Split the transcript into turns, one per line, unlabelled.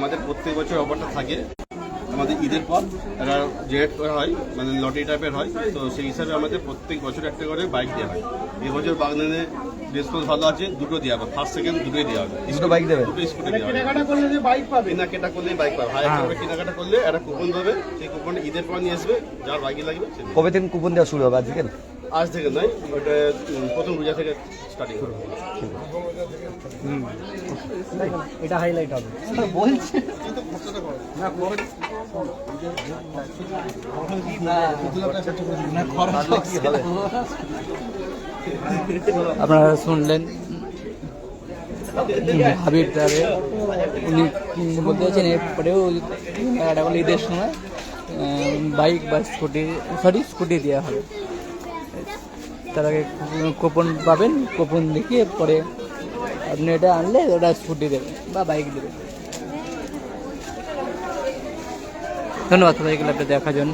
আমাদের প্রত্যেক বছর অফারটা থাকে। আমাদের ঈদের পর একটা জেনারেট করা হয়, মানে লটারি টাইপের হয়, তো সেই হিসাবে আমাদের প্রত্যেক বছর একটা করে বাইক দেওয়া হয়। এবছর বাগনানে রেসপন্স ভালো আছে, দুটো দেওয়া হবে, ফার্স্ট সেকেন্ড দুটোই দেওয়া হবে।
দুটো বাইক দেবে?
দুটো স্কুটি দেওয়া হবে। কেনাকাটা করলে যে বাইক পাবে, কেনাকাটা করলে বাইক পাবে। কেনাকাটা করলে একটা কুপন পাবে, সেই কুপনটা ঈদের পর নিয়ে আসবে, যার বাইকে লাগবে।
কবে থেকে কুপন দেওয়া শুরু হবে?
আজ থেকে নয়, ওটা প্রথম রোজা থেকে স্টার্টিং হবে।
এটা হাইলাইট হবে বলছে আপনারা শুনলেন হাবিব দাবে, উনি বলতে চাচ্ছেন এরপরেও ঈদের সময় বাইক বা স্কুটি দেওয়া হবে। তার আগে কুপন পাবেন, কুপন দেখিয়ে পরে আপনি এটা আনলে ওটা স্কুটি দেবে বা বাইক দেবে। ধন্যবাদ সবাইকে দেখার জন্য।